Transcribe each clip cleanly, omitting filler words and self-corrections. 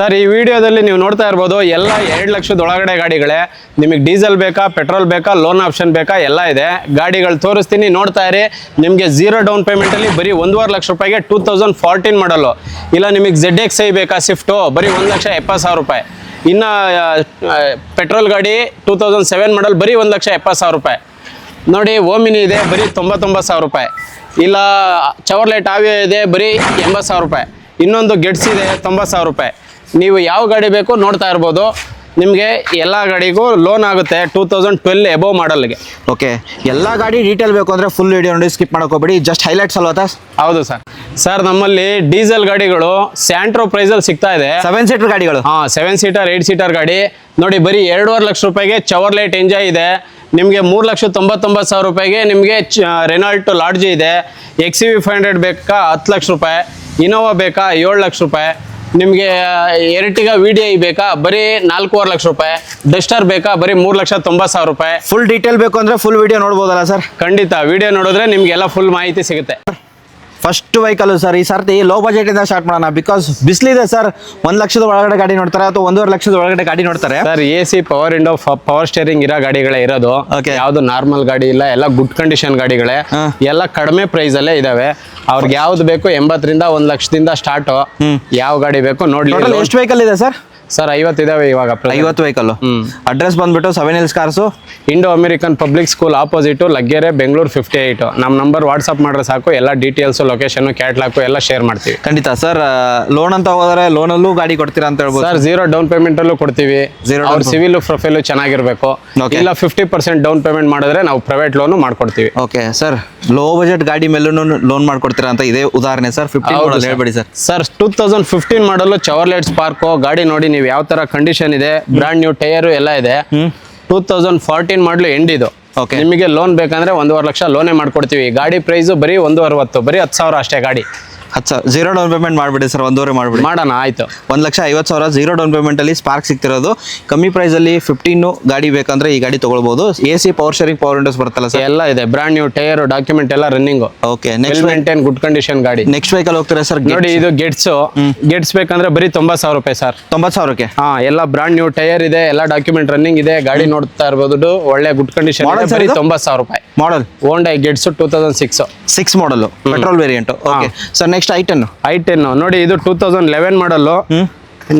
Sir ಈ ವಿಡಿಯೋದಲ್ಲಿ ನೀವು ನೋಡ್ತಾ ಇರ್ಬೋದು ಎಲ್ಲ 2 ಲಕ್ಷದ ಒಳಗಡೆ ಗಾಡಿಗಳೇ. ನಿಮಗೆ ಡೀಸೆಲ್ ಬೇಕಾ, ಪೆಟ್ರೋಲ್ ಬೇಕಾ, ಲೋನ್ ಆಪ್ಷನ್ ಬೇಕಾ, ಎಲ್ಲ ಇದೆ. ಗಾಡಿಗಳು ತೋರಿಸ್ತೀನಿ, ನೋಡ್ತಾ ಇರಿ. ನಿಮಗೆ 0 ಡೌನ್ ಪೇಮೆಂಟಲ್ಲಿ ಬರೀ 1.5 ಲಕ್ಷ ರೂಪಾಯಿಗೆ 2014 ಮಾಡಲು. ಇಲ್ಲ ನಿಮಗೆ ZXi ಬೇಕಾ ಸ್ವಿಫ್ಟು, ಬರೀ 1,70,000 ರೂಪಾಯಿ. ಇನ್ನು ಪೆಟ್ರೋಲ್ ಗಾಡಿ 2007 ಮಾಡಲ್ ಬರೀ 1,70,000 ರೂಪಾಯಿ. ನೋಡಿ ಓಮಿನಿ ಇದೆ ಬರೀ 99,000 ರೂಪಾಯಿ. ಇಲ್ಲ ಚವರ್ಲೆಟ್ ಆವಿಯೋ ಇದೆ ಬರೀ 80,000 ರೂಪಾಯಿ. ಇನ್ನೊಂದು ಗೆಟ್ಸ್ ಇದೆ 90,000 ರೂಪಾಯಿ. ನೀವು ಯಾವ ಗಾಡಿ ಬೇಕು ನೋಡ್ತಾ ಇರ್ಬೋದು. ನಿಮಗೆ ಎಲ್ಲ ಗಾಡಿಗೂ ಲೋನ್ ಆಗುತ್ತೆ 2012 ಎಬೋವ್ ಮಾಡಲ್ಗೆ. ಓಕೆ, ಎಲ್ಲ ಗಾಡಿ ಡೀಟೇಲ್ ಬೇಕು ಅಂದರೆ ಫುಲ್ ವಿಡಿಯೋ ನೋಡಿ, ಸ್ಕಿಪ್ ಮಾಡೋಕೋಬೇಡಿ. ಜಸ್ಟ್ ಹೈಲೈಟ್ಸ್ ಅಲ್ವಾ? ಹೌದು ಸರ್. ಸರ್ ನಮ್ಮಲ್ಲಿ ಡೀಸೆಲ್ ಗಾಡಿಗಳು ಸ್ಯಾಂಟ್ರೋ ಪ್ರೈಸಲ್ಲಿ ಸಿಗ್ತಾ ಇದೆ. 7 ಸೀಟರ್ ಗಾಡಿಗಳು. 7 ಸೀಟರ್ 8 ಸೀಟರ್ ಗಾಡಿ ನೋಡಿ ಬರೀ 2.5 ಲಕ್ಷ ರೂಪಾಯಿಗೆ ಚವರ್ಲೆಟ್ ಎಂಜಾಯ್ ಇದೆ. ನಿಮಗೆ 3,99,000 ರೂಪಾಯಿಗೆ ನಿಮಗೆ ರೆನಾಲ್ಟೋ ಲಾಡ್ಜಿ ಇದೆ. XUV 500 ಬೇಕಾ 10 ಲಕ್ಷ ರೂಪಾಯಿ. ಇನೋವಾ ಬೇಕಾ 7 ಲಕ್ಷ ರೂಪಾಯಿ. ನಿಮಗೆ ಎರ್ಟಿಗಾ VDI ಬೇಕಾ ಬರೀ 4.5 ಲಕ್ಷ ರೂಪಾಯಿ. ಡಸ್ಟರ್ ಬೇಕಾ ಬರೀ 3,90,000 ರೂಪಾಯಿ. ಫುಲ್ ಡೀಟೇಲ್ ಬೇಕು ಅಂದರೆ ಫುಲ್ ವಿಡಿಯೋ ನೋಡ್ಬೋದಲ್ಲ ಸರ್? ಖಂಡಿತ ವಿಡಿಯೋ ನೋಡಿದ್ರೆ ನಿಮಗೆಲ್ಲ ಫುಲ್ ಮಾಹಿತಿ ಸಿಗುತ್ತೆ. ಫಸ್ಟ್ ವೆಹಿಕಲ್ ಸರ್, ಈ ಸರ್ತಿ ಲೋ ಬಜೆಟಿಂದ ಸ್ಟಾರ್ಟ್ ಮಾಡೋಣ. ಬಿಕಾಸ್ ಬಿಸಿಲಿದೆ ಸರ್. 1 ಲಕ್ಷದ ಒಳಗಡೆ ಗಾಡಿ ನೋಡ್ತಾರೆ ಅಥವಾ 1.5 ಲಕ್ಷದ ಒಳಗಡೆ ಗಾಡಿ ನೋಡ್ತಾರೆ. Sir AC power window power steering ಇರೋ ಗಾಡಿಗಳೇ ಇರೋದು. ಯಾವ್ದು ನಾರ್ಮಲ್ ಗಾಡಿ ಇಲ್ಲ, ಎಲ್ಲ ಗುಡ್ ಕಂಡೀಷನ್ ಗಾಡಿಗಳೇ. ಎಲ್ಲ ಕಡಿಮೆ ಪ್ರೈಸ್ ಅಲ್ಲೇ ಇದಾವೆ. ಅವ್ರಿಗೆ ಯಾವ್ದು ಬೇಕು 80ರಿಂದ 1 ಲಕ್ಷದಿಂದ ಸ್ಟಾರ್ಟ್. ಯಾವ ಗಾಡಿ ಬೇಕು ನೋಡಿ. ಎಷ್ಟು ವೆಹಿಕಲ್ ಇದೆ ಸರ್? ಸರ್ 50 ಇದಾವೆ ಇವಾಗ. 50 ವೆಹಿಕಲ್. ಅಡ್ರೆಸ್ ಬಂದ್ಬಿಟ್ಟು 7 Hills cars, Indo American public school opposite, Laggere, Bengaluru 58. ನಮ್ಮ ನಂಬರ್ ವಾಟ್ಸಪ್ ಮಾಡ್ರೆ ಸಾಕು. ಎಲ್ಲ ಡೀಟೇಲ್ಸ್, ಲೊಕೇಶನ್, ಕ್ಯಾಟ್ಲಾಗು ಎಲ್ಲ ಶೇರ್ ಮಾಡ್ತೀವಿ. ಖಂಡಿತ ಸರ್. ಲೋನ್ ಅಂತ ಹೋದ್ರೆ ಲೋನಲ್ಲೂ ಗಾಡಿ ಕೊಡ್ತೀರಾ ಅಂತ ಹೇಳ್ಬೋದು ಸರ್? 0 ಡೌನ್ ಪೇಮೆಂಟ್ ಅಲ್ಲೂ ಕೊಡ್ತೀವಿ. ಅವ್ರ ಸಿವಿಲ್ ಪ್ರೊಫೈಲ್ ಚೆನ್ನಾಗಿರ್ಬೇಕು. ಇಲ್ಲ 50% ಡೌನ್ ಪೇಮೆಂಟ್ ಮಾಡಿದ್ರೆ ನಾವು ಪ್ರೈವೇಟ್ ಲೋನು ಮಾಡ್ಕೊಡ್ತೀವಿ. ಓಕೆ ಸರ್, ಲೋ ಬಜೆಟ್ ಗಾಡಿ ಮೇಲೂ ಲೋನ್ ಮಾಡ್ಕೊಡ್ತೀರಾ ಅಂತ ಇದೇ ಉದಾಹರಣೆ ಸರ್. 15 ಹೇಳ್ಬೇಡಿ ಸರ್. ಸರ್ 2015 ಮಾಡಲು ಚವರ್ಲೆಟ್ ಸ್ಪಾರ್ಕೋ ಗಾಡಿ ನೋಡಿ ನೀವು ಯಾವ ತರ ಕಂಡೀಷನ್ ಇದೆ. ಬ್ರಾಂಡ್ ನ್ಯೂ ಟೈರ್ ಎಲ್ಲ ಇದೆ. 2014 ಮಾಡಲು ಎಂಡ್ ಇದು. ನಿಮಗೆ ಲೋನ್ ಬೇಕಂದ್ರೆ 1.5 ಲಕ್ಷ ಲೋನೇ ಮಾಡ್ಕೊಡ್ತೀವಿ. ಗಾಡಿ ಪ್ರೈಸ್ ಬರೀ 1.60, ಬರೀ 10,000 ಅಷ್ಟೇ ಗಾಡಿ. 0 ಡೌನ್ ಪೇಮೆಂಟ್ ಮಾಡಿಬಿಡಿ ಸರ್. 1.5 ಮಾಡಿಬಿಡಿ. ಮಾಡೋಣ, ಆಯ್ತು. 1,50,000 0 ಡೌನ್ ಪೇಮೆಂಟ್ ಅಲ್ಲಿ ಸ್ಪಾರ್ಕ್ ಸಿಗ್ತಿರೋದು. ಕಮ್ಮಿ ಪ್ರೈಸ್ ಅಲ್ಲಿ 15 ಗಾಡಿ ಬೇಕಂದ್ರೆ ಈ ಗಾಡಿ ತಗೊಳ್ಬಹುದು. AC power steering, power windows ಬರುತ್ತಲ್ಲ ಸರ್? ಎಲ್ಲ ಇದೆ. ಬ್ರಾಂಡ್ ನ್ಯೂ ಟೈರ್, ಡಾಕ್ಯುಮೆಂಟ್ ಎಲ್ಲ running. Okay, next maintain good condition ಗಾಡಿ. ನೆಕ್ಸ್ಟ್ ವೆಹಿಕಲ್ ಹೋಗ್ತಾರೆ ಸರ್. ನೋಡಿ ಇದು ಗೆಟ್ಸ್ ಬೇಕಂದ್ರೆ ಬರೀ 90,000 ರೂಪಾಯಿ ಸರ್. 90,000ಕ್ಕೆ ಎಲ್ಲ ಬ್ರಾಂಡ್ ನ್ಯೂ ಟೈರ್ ಇದೆ, ಎಲ್ಲ ಡಾಕ್ಯುಮೆಂಟ್ ರನ್ನಿಂಗ್ ಇದೆ. ಗಾಡಿ ನೋಡ್ತಾ ಇರ್ಬೋದು, ಒಳ್ಳೆ ಗುಡ್ ಕಂಡೀಷನ್. ಬರೀ 90,000 ರೂಪಾಯಿ. Model Honda Getz 2006 model, petrol variant. Okay sir, next i10 ನೋಡಿ ಇದು 2011 ಮಾಡಲು.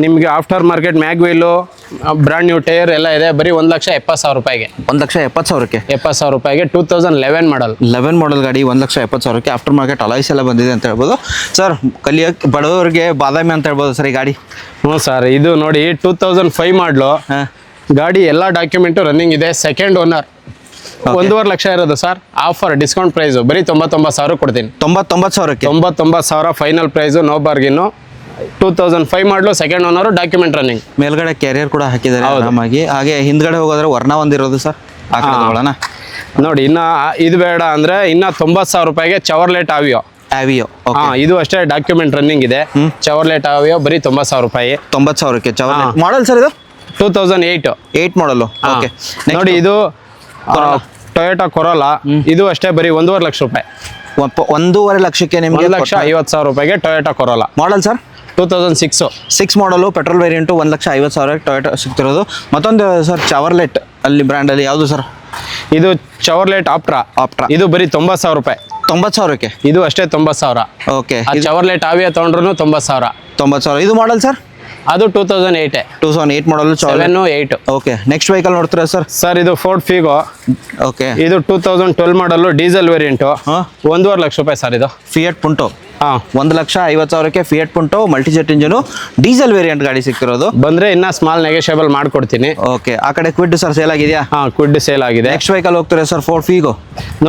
ನಿಮ್ಗೆ after market mag wheel, brand new tyre ಎಲ್ಲ ಇದೆ. ಬರೀ 1,70,000 ರೂಪಾಯಿಗೆ. 1,70,000ಕ್ಕೆ 70,000 ರೂಪಾಯಿಗೆ 2011 ಮಾಡಲ್. 11 ಮಾಡಲ್ ಗಾಡಿ 1,70,000ಕ್ಕೆ. ಆಫ್ಟರ್ ಮಾರ್ಕೆಟ್ ಅಲಾಯ್ಸ್ ಎಲ್ಲ ಬಂದಿದೆ ಅಂತ ಹೇಳ್ಬೋದು ಸರ್. ಕಲಿಯೋಕ್ಕೆ ಬಡವರಿಗೆ ಬಾದಾಮಿ ಅಂತ ಹೇಳ್ಬೋದು ಸರ್ ಈ ಗಾಡಿ. ಹ್ಞೂ ಸರ್, ಇದು ನೋಡಿ 2005 ಮಾಡಲು. ಗಾಡಿ ಎಲ್ಲ ಡಾಕ್ಯುಮೆಂಟು ರನ್ನಿಂಗ್ ಇದೆ. Second owner. 1.5 ಲಕ್ಷ ಇರೋದು ಸರ್. ಆಫರ್ ಡಿಸ್ಕೌಂಟ್ ಪ್ರೈಸ್ ಬರೀ 99,000 ಕೊಡ್ತೀನಿ. 99,000ಕ್ಕೆ 99,000 ಫೈನಲ್ ಪ್ರೈಸು, ನೋ ಬಾರ್ಗಿನ್ನು. 2005 ಮಾಡಲು, ಸೆಕೆಂಡ್ ಓನರು, ಡಾಕ್ಯುಮೆಂಟ್ ರನ್ನಿಂಗ್. ಮೇಲ್ಗಡೆ ಕ್ಯಾರಿಯರ್ ಕೂಡ ಹಾಕಿದ್ದಾರೆ ಆರಾಮಾಗಿ. ಹಾಗೆ ಹಿಂದ್ಗಡೆ ಹೋಗೋದ್ರೆ ವರ್ಣ ಒಂದಿರೋದು ಸರ್. ನೋಡಿ ಇನ್ನ ಇದು ಬೇಡ ಅಂದ್ರೆ ಇನ್ನ 90,000 ರೂಪಾಯಿಗೆ ಚವರ್ಲೆಟ್ ಆವಿಯೋ. ಇದು ಅಷ್ಟೇ ಡಾಕ್ಯುಮೆಂಟ್ ರನ್ನಿಂಗ್ ಇದೆ. ಚವರ್ಲೆಟ್ ಆವಿಯೋ ಬರೀ 90,000 ರೂಪಾಯಿ. 90,000ಕ್ಕೆ ಚವರ್ಲೆಟ್ ಮಾಡಲ್ ಸರ್. ಇದು 2008 ಮಾಡಲು. ಓಕೆ, ನೋಡಿ ಇದು ಟೊಯೋಟಾ ಕೊರೋಲಾ. ಇದು ಅಷ್ಟೇ ಬರೀ 1.5 ಲಕ್ಷ ರೂಪಾಯಿ. 1.5 ಲಕ್ಷಕ್ಕೆ ನಿಮಗೆ 1,50,000 ರೂಪಾಯಿಗೆ ಟೊಯೋಟಾ ಕೊರೋಲಾ. ಮಾಡಲ್ ಸರ್ 2006 ಮಾಡಲು, ಪೆಟ್ರೋಲ್ ವೇರಿಯಂಟು. 1,50,000 ಟೊಯೋಟಾ ಸಿಗ್ತಿರೋದು. ಮತ್ತೊಂದು ಸರ್ ಚವರ್ಲೆಟ್ ಅಲ್ಲಿ ಬ್ರ್ಯಾಂಡ್ ಅಲ್ಲಿ ಯಾವುದು ಸರ್? ಇದು ಚವರ್ಲೆಟ್ ಆಪ್ಟ್ರಾ. ಇದು ಬರೀ 90,000 ರೂಪಾಯಿ. 90,000ಕ್ಕೆ ಇದು ಅಷ್ಟೇ 90,000. ಓಕೆ, ಚವರ್ಲೆಟ್ ಆವಿಯಾ ತಗೊಂಡ್ರು 90,000. ಇದು ಮಾಡಲ್ ಸರ್? ಅದು 2008 ಮಾಡಲು. 8. ಓಕೆ, ನೆಕ್ಸ್ಟ್ ವೆಹಿಕಲ್ ನೋಡ್ತೀರಾ ಸರ್? ಸರ್ ಇದು ಫೋರ್ಡ್ ಫಿಗೋ. ಓಕೆ, ಇದು 2012 ಮಾಡಲು, ಡೀಸೆಲ್ ವೇರಿಯಂಟು. 1.5 ಲಕ್ಷ ರೂಪಾಯಿ ಸರ್. ಇದು ಫಿಯಟ್ ಪುಂಟೋ. 1,50,000ಕ್ಕೆ Fiat Punto Multijet engine diesel variant ಗಾಡಿ ಸಿಗ್ತಿರೋದು. ಬಂದ್ರೆ ಇನ್ನ ಸ್ಮಾಲ್ ನೆಗೋಷಿಯಬಲ್ ಮಾಡ್ಕೊಡ್ತೀನಿ. ಓಕೆ, ಆ ಕಡೆ ಕ್ವಿಡ್ ಸರ್ ಸೇಲ್ ಆಗಿದೆಯಾ? ಕ್ವಿಡ್ ಸೇಲ್ ಆಗಿದೆ. ನೆಕ್ಸ್ಟ್ ವೆಹಿಕಲ್ ಹೋಗ್ತಾರೆ ಸರ್, ಫೋರ್ಡ್ ಫಿಗೋ.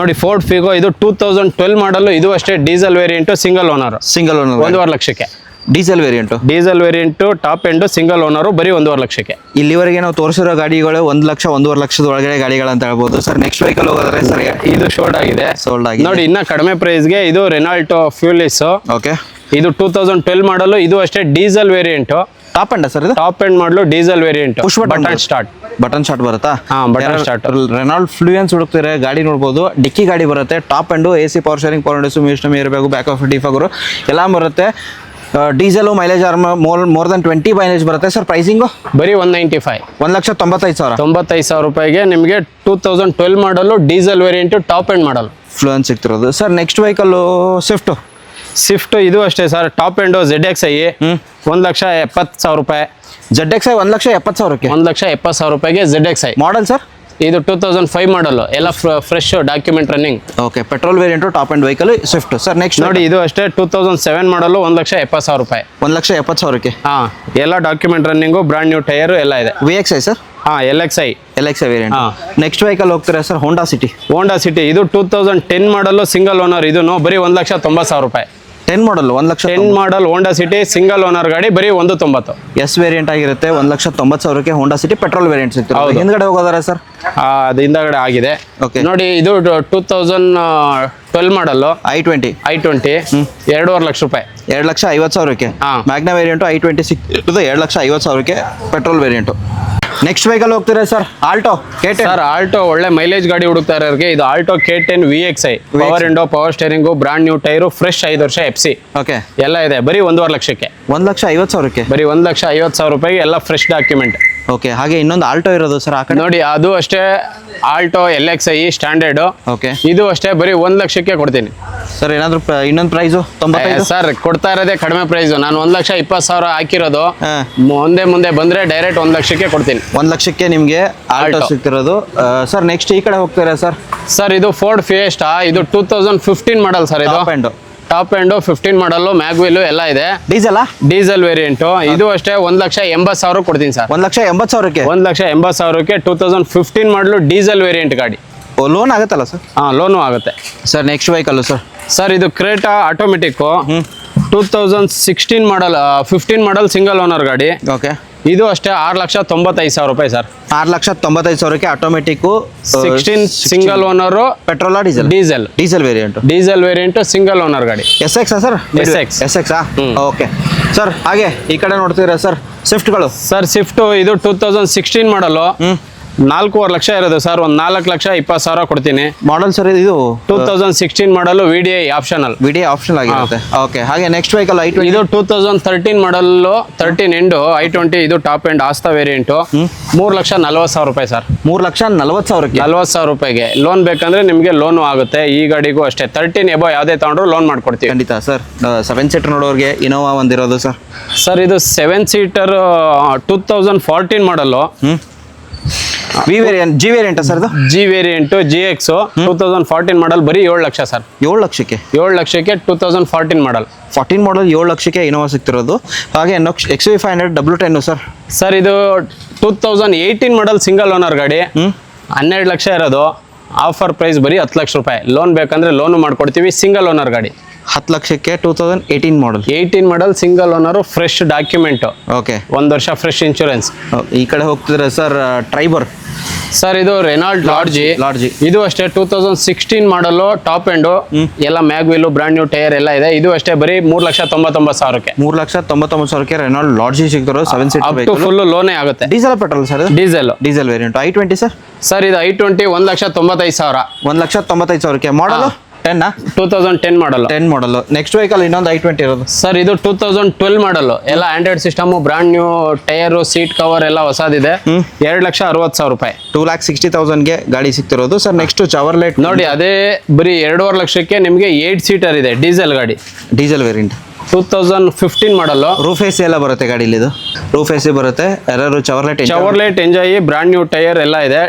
ನೋಡಿ ಫೋರ್ಡ್ ಫಿಗೋ ಇದು 2012 ಮಾಡಲು. ಇದು ಅಷ್ಟೇ ಡೀಸೆಲ್ ವೇರಿಯಂಟು, ಸಿಂಗಲ್ ಓನರ್. 1.5 ಲಕ್ಷಕ್ಕೆ diesel variant, top end, single owner, ಬರೀ 1.5 ಲಕ್ಷಕ್ಕೆ. ಇಲ್ಲಿವರೆಗೆ ನಾವು ತೋರಿಸಿರೋ ಗಾಡಿಗಳು 1 ಲಕ್ಷ 1.5 ಲಕ್ಷದ ಒಳಗಡೆ ಗಾಡಿಗಳಂತ ಹೇಳ್ಬೋದು ಸರ್. ನೆಕ್ಸ್ಟ್ ವೆಹಿಕಲ್ ಹೋಗೋದ್ರೆ ಸರ್, ಇದು ಸೋಲ್ಡ್ ಆಗಿದೆ. ನೋಡಿ ಇನ್ನ ಕಡಿಮೆ ಪ್ರೈಸ್ಗೆ ಇದು ರೆನಾಲ್ಟೋ ಫ್ಯೂಲಿಸ್. ಓಕೆ, ಇದು 2012 ಮಾಡಲು. ಇದು ಅಷ್ಟೇ diesel variant. Top end sir? ಇದು top end model, diesel variant. Button start ಬರುತ್ತಾ? Button start. ರೆನಾಲ್ಟ್ ಫ್ಲೂಯೆನ್ಸ್ ಹುಡುಕ್ತಾರೆ ಗಾಡಿ ನೋಡ್ಬೋದು. ಡಿಕ್ಕಿ ಗಾಡಿ ಬರುತ್ತೆ. Top end, AC power steering, power windows, ಮ್ಯೂಸಿಯಂ ಇರಬೇಕು, ಬ್ಯಾಕ್ ಆಫ್ ಡಿಫಾಗರು ಎಲ್ಲ ಬರುತ್ತೆ. Diesel mileage more than 20 mileage ಬರುತ್ತೆ ಸರ್. ಪ್ರೈಸಿಂಗು ಬರೀ 195. 1,95,000 95,000 ರೂಪಾಯಿಗೆ ನಿಮಗೆ 2012 model diesel variant top end model Fluence ಸಿಗ್ತಿರೋದು ಸರ್. ನೆಕ್ಸ್ಟ್ ವೆಹಿಕಲ್ಲು ಸ್ವಿಫ್ಟ್ ಇದು ಅಷ್ಟೇ ಸರ್. ಟಾಪ್ ಎಂಡು ZXi 1,70,000 ರೂಪಾಯಿ. ZXi 1,70,000ಕ್ಕೆ 1,70,000 ರೂಪಾಯಿಗೆ ZXi ಮಾಡಲ್ ಸರ್. ಇದು 2005 ಮಾಡಲು ಎಲ್ಲ fresh document running. Okay, petrol variant top end vehicle Swift sir. Next ನೋಡಿ ಇದು ಅಷ್ಟೇ 2007 ಮಾಡಲು 1,70,000 ರೂಪಾಯಿ. 1,70,000ಕ್ಕೆ ಹಾಂ, ಎಲ್ಲ document running, brand new tyre ಎಲ್ಲ ಇದೆ. VXi sir. ಹಾಂ, LXi ವೇರಿಯಂಟ್. ನೆಕ್ಸ್ಟ್ ವೆಹಿಕಲ್ ಹೋಗ್ತೀರಾ ಸರ್? ಹೋಂಡಾ ಸಿಟಿ ಇದು 2010 ಮಾಡಲು ಸಿಂಗಲ್ ಓನರ್. ಇದನ್ನು ಬರೀ 1,90,000 ರೂಪಾಯಿ. 10 ಮಾಡಲ್ 1,00,000. 10 ಮಾಡಲ್ ಹೋಂಡಾ ಸಿಟಿ ಸಿಂಗಲ್ ಓನರ್ ಗಾಡಿ ಬರೀ 190. ಎಸ್ ವೇರಿಯಂಟ್ ಆಗಿರುತ್ತೆ. 1,90,000ಕ್ಕೆ ಹೋಂಡಾ ಸಿಟಿ ಪೆಟ್ರೋಲ್ ವೇರಿಯಂಟ್ ಸಿಗ್ತದೆ. ಹೌದು. ಹಿಂದ್ಗಡೆ ಹೋಗೋದಾರೆ ಸರ್? ಅದು ಹಿಂದಗಡೆ ಆಗಿದೆ. Okay. ನೋಡಿ ಇದು 2012 ಮಾಡಲ್ಲು i20 2.5 ಲಕ್ಷ ರೂಪಾಯಿ. 2,50,000ಕ್ಕೆ. ಹಾ. ಮ್ಯಾಗ್ನಾ ವೇರಿಯಂಟು i20 ಸಿಗ್ತದೆ 2,50,000ಕ್ಕೆ ಪೆಟ್ರೋಲ್ ವೇರಿಯಂಟು. ನೆಕ್ಸ್ಟ್ ವೆಹಿಕಲ್ ಹೋಗ್ತೀರಾ sir? Alto K10. Sir Alto ಒಳ್ಳೆ ಮೈಲೇಜ್ ಗಾಡಿ ಹುಡುಕ್ತಾ ಇರೋರಿಗೆ ಇದು Alto K10 VXi. Power window, power steering, brand new tyre, fresh 5 ವರ್ಷ FC ಓಕೆ, ಎಲ್ಲ ಇದೆ. ಬರೀ 1.5 ಲಕ್ಷಕ್ಕೆ. 1,50,000ಕ್ಕೆ ಬರೀ 1,50,000 ರೂಪಾಯಿಗೆ ಎಲ್ಲ ಫ್ರೆಶ್ ಡಾಕ್ಯುಮೆಂಟ್. ಓಕೆ. ಹಾಗೆ ಇನ್ನೊಂದು ಆಲ್ಟೋ ಇರೋದು ಸರ್ ಆ ಕಡೆ ನೋಡಿ ಅದು ಅಷ್ಟೇ ಆಲ್ಟೋ LXi ಸ್ಟ್ಯಾಂಡರ್ಡು. ಓಕೆ. ಇದು ಅಷ್ಟೇ ಬರೀ 1 ಲಕ್ಷಕ್ಕೆ ಕೊಡ್ತೀನಿ ಸರ್. ಏನಾದರೂ ಇನ್ನೊಂದು ಪ್ರೈಸು 95? ಸರ್ ಕೊಡ್ತಾ ಇರೋದೇ ಕಡಿಮೆ ಪ್ರೈಸು. ನಾನು 1,20,000 ಹಾಕಿರೋದು. ಮುಂದೆ ಬಂದ್ರೆ ಡೈರೆಕ್ಟ್ 1 ಲಕ್ಷಕ್ಕೆ ಕೊಡ್ತೀನಿ. 1 ಲಕ್ಷಕ್ಕೆ ನಿಮಗೆ ಆಲ್ಟೋ Alto. ಸಿಗ್ತಿರೋದು ಸರ್. ನೆಕ್ಸ್ಟ್ ಈ ಕಡೆ ಹೋಗ್ತೀರಾ ಸರ್? ಸರ್ ಇದು ಫೋರ್ಡ್ ಫಿಯೆಸ್ಟಾ. ಇದು 2015 ಮಾಡಲ್ ಸರ್. ಇದು top end top end 15 model, mag wheel ಎಲ್ಲ ಇದೆ. ಡೀಸೆಲಾ? Diesel variant. ಇದು ಅಷ್ಟೇ 1,80,000 ಕೊಡ್ತೀನಿ ಸರ್. 1,80,000ಕ್ಕೆ 1,80,000ಕ್ಕೆ 2015 ಮಾಡಲು ಡೀಸೆಲ್ ವೇರಿಯಂಟ್ ಗಾಡಿ. ಲೋನ್ ಆಗುತ್ತಲ್ಲ ಸರ್? ಹಾಂ, ಲೋನು ಆಗುತ್ತೆ sir. Next vehicle sir? Sir ಇದು Creta automatic 2016 model 15 model single owner ಗಾಡಿ. ಓಕೆ. ಇದು ಅಷ್ಟೇ 6,95,000 ರೂಪಾಯಿ ಸರ್. 6,95,000ಕ್ಕೆ ಆಟೋಮೆಟಿಕ್ಕು 16 ಸಿಂಗಲ್ ಓನರು. ಪೆಟ್ರೋಲಾ diesel? Diesel variant single owner ಗಾಡಿ. SX sir? SX okay sir. ಹಾಗೆ ಈ ಕಡೆ ನೋಡ್ತೀರಾ ಸರ್? ಸ್ವಿಫ್ಟ್ಗಳು ಸರ್ ಸ್ವಿಫ್ಟು ಇದು 2016 ಮಾಡಲು 4.5 ಲಕ್ಷ ಇರೋದು ಸರ್. ಒಂದು 4,20,000 ಕೊಡ್ತೀನಿ. ಮಾಡಲ್ ಸರ್ ಇದು 2016 ಮಾಡಲು VDI ಆಪ್ಷನಲ್. ಆಪ್ಷನ್ ಆಗಿರುತ್ತೆ. ಓಕೆ. ಹಾಗೆ ನೆಕ್ಸ್ಟ್ ವೆಹಿಕಲ್ i20 ಇದು 2013 ಮಾಡಲ್ಲು 13 ಎಂಡು i20. ಇದು ಟಾಪ್ ಎಂಡ್ ಆಸ್ತಾ ವೇರಿಯಂಟು 3,40,000 ರೂಪಾಯಿ ಸರ್. 3,40,000ಕ್ಕೆ 40,000 ರೂಪಾಯಿಗೆ ಲೋನ್ ಬೇಕಂದ್ರೆ ನಿಮಗೆ ಲೋನು ಆಗುತ್ತೆ. ಈ ಗಾಡಿಗೂ ಅಷ್ಟೇ 13 ಎಬೋ ಯಾವುದೇ ತಗೊಂಡ್ರು ಲೋನ್ ಮಾಡ್ಕೊಡ್ತೀವಿ. ಖಂಡಿತ ಸರ್. 7 ಸೀಟರ್ ನೋಡೋರಿಗೆ ಇನೋವಾ ಒಂದಿರೋದು ಸರ್. ಸರ್ ಇದು 7 seater 2014 model. G variant sir? ಇದು G ವೇರಿಯಂಟು GX 2014 ಮಾಡಲ್ ಬರೀ 7 ಲಕ್ಷ ಸರ್. 7 ಲಕ್ಷಕ್ಕೆ 7 ಲಕ್ಷಕ್ಕೆ 2014 ಮಾಡಲ್. 14 ಮಾಡಲ್ 7 ಲಕ್ಷಕ್ಕೆ ಇನೋವಾ ಸಿಗ್ತಿರೋದು. ಹಾಗೆ XV500 W10 ಸರ್? ಸರ್ ಇದು 2018 ಮಾಡಲ್ ಸಿಂಗಲ್ ಓನರ್ ಗಾಡಿ. 12 ಲಕ್ಷ ಇರೋದು. ಆಫರ್ ಪ್ರೈಸ್ ಬರೀ 10 ಲಕ್ಷ ರೂಪಾಯಿ. ಲೋನ್ ಬೇಕಂದ್ರೆ ಲೋನು ಮಾಡ್ಕೊಡ್ತೀವಿ. ಸಿಂಗಲ್ ಓನರ್ ಗಾಡಿ 10 ಲಕ್ಷಕ್ಕೆ 2018 ಮಾಡಲ್. 18 model single owner, fresh document, okay. 1 ವರ್ಷ ಫ್ರೆಶ್ ಇನ್ಶೂರೆನ್ಸ್. ಈ ಕಡೆ ಹೋಗ್ತಿದ್ರೆ ಸರ್ ಟ್ರೈಬರ್. ಸರ್ ಇದು ರೆನಾಲ್ಟ್ ಲಾಡ್ಜಿ. ಇದು ಅಷ್ಟೇ 2016 ಮಾಡಲು ಟಾಪ್ ಎಂಡು, ಎಲ್ಲ ಮ್ಯಾಗ್ವಿಲು, ಬ್ರಾಂಡ್ ನ್ಯೂ ಟೈರ್ ಎಲ್ಲ ಇದೆ. ಇದು ಅಷ್ಟೇ ಬರೀ 3,99,000ಕ್ಕೆ. 3,99,000ಕ್ಕೆ ರೆನಾಲ್ಟ್ ಲಾಡ್ಜಿ ಸಿಗ್ತಿರೋ 7 ಸೀಟರ್. ಫುಲ್ ಲೋನೇ ಆಗುತ್ತೆ. Diesel petrol sir? Diesel variant. i20 sir? Sir ಇದು i20 1,95,000. 1,95,000ಕ್ಕೆ ಮಾಡಲು 10 2010 ಮಾಡಲ್. 10 ಮಾಡಲ್. ನೆಕ್ಸ್ಟ್ ವೆಹಿಕಲ್ ಇನ್ನೊಂದು i20 ಇರೋದು ಸರ್ ಇದು 2012 ಮಾಡಲ್. ಎಲ್ಲ Android system, brand new tyre, seat cover ಎಲ್ಲ ಹೊಸದಿದೆ. 2,60,000 ರೂಪಾಯಿ. 2,60,000ಗೆ ಗಾಡಿ ಸಿಗ್ತಿರೋದು ಸರ್. ನೆಕ್ಸ್ಟ್ ಚವರ್ಲೆಟ್ ನೋಡಿ ಅದೇ ಬರೀ 2.5 ಲಕ್ಷಕ್ಕೆ ನಿಮಗೆ 8 ಸೀಟರ್ ಇದೆ. ಡೀಸೆಲ್ ಗಾಡಿ, ಡೀಸೆಲ್ ವೇರಿಯಂಟ್ 2015 ಮಾಡಲ್ಲು. ರೂಫ್ AC ಎಲ್ಲ ಬರುತ್ತೆ ಗಾಡಿಲಿ. ಇದು ರೂಫ್ AC ಬರುತ್ತೆ. ಯಾರು Chevrolet enjoy, brand new tyre ಎಲ್ಲ ಇದೆ.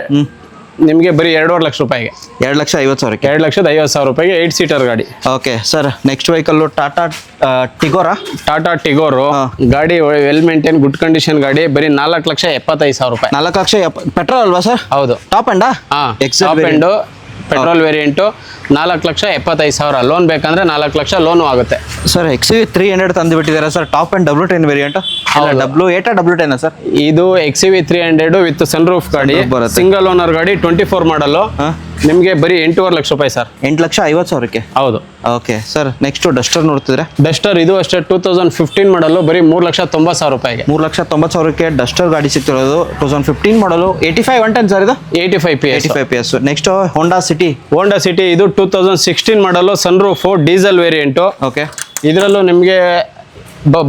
ನಿಮಗೆ ಬರೀ 2.5 ಲಕ್ಷ ರೂಪಾಯಿಗೆ. 2,50,000ಕ್ಕೆ 2,50,000 ರೂಪಾಯಿಗೆ 8 ಸೀಟರ್ ಗಾಡಿ. Okay sir. Next vehicle Tata Tigor ಗಾಡಿ ವೆಲ್ ಮೇಂಟೈನ್, ಗುಡ್ ಕಂಡೀಷನ್ ಗಾಡಿ. ಬರೀ 4,75,000 ರೂಪಾಯಿ. 4 ಲಕ್ಷ ಪೆಟ್ರೋಲ್ ಅಲ್ವಾ ಸರ್? ಹೌದು. ಟಾಪ್ ಎಂಡಾ? Top end petrol variant 4,75,000. Loan ಬೇಕಂದ್ರೆ 4 ಲಕ್ಷ ಲೋನು ಆಗುತ್ತೆ ಸರ್. XV300 ತಂದು ಬಿಟ್ಟಿದ್ದಾರೆ sir. Top end W10 variant. W8 W10 sir? ಇದು XV300 ವಿತ್ ಸನ್ ರೂಫ್ ಗಾಡಿ, ಸಿಂಗಲ್ ಓನರ್ ಗಾಡಿ, 24 ಮಾಡಲ್ಲು. ನಿಮಗೆ ಬರೀ 8.5 ಲಕ್ಷ ರೂಪಾಯಿ ಸರ್. 8,50,000ಕ್ಕೆ. ಹೌದು. Okay sir. ನೆಕ್ಸ್ಟ್ ಡಸ್ಟರ್ ನೋಡ್ತಿದ್ರೆ? ಡಸ್ಟರ್ ಇದು ಅಷ್ಟೇ 2015 ಮಾಡಲ್ಲು. ಬರೀ 3,90,000 ರೂಪಾಯಿಗೆ. 3,90,000ಕ್ಕೆ ಡಸ್ಟರ್ ಗಾಡಿ ಸಿಗ್ತಿರೋದು. 2015 ಮಾಡಲು. 85 ಸರ್ ಇದು? 85 PS. ನೆಕ್ಸ್ಟ್ ಹೋಂಡಾ ಸಿಟಿ ಇದು 2016 model, sun roof, diesel variant. Okay. ಇದರಲ್ಲೂ ನಿಮಗೆ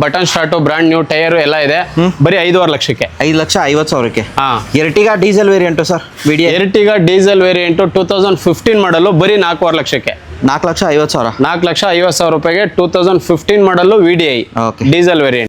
button start brand new tyre ಎಲ್ಲ ಇದೆ ಬರೀ 5.5 ಲಕ್ಷಕ್ಕೆ. 5,50,000ಕ್ಕೆ. ಹಾಂ. Ertiga diesel variant sir video. Ertiga diesel variant 2015 model ಬರೀ 4.5 ಲಕ್ಷಕ್ಕೆ. 4,50,000. 4,50,000 ರೂಪಾಯಿಗೆ 2015 ಮಾಡಲು VDI Okay. Diesel variant.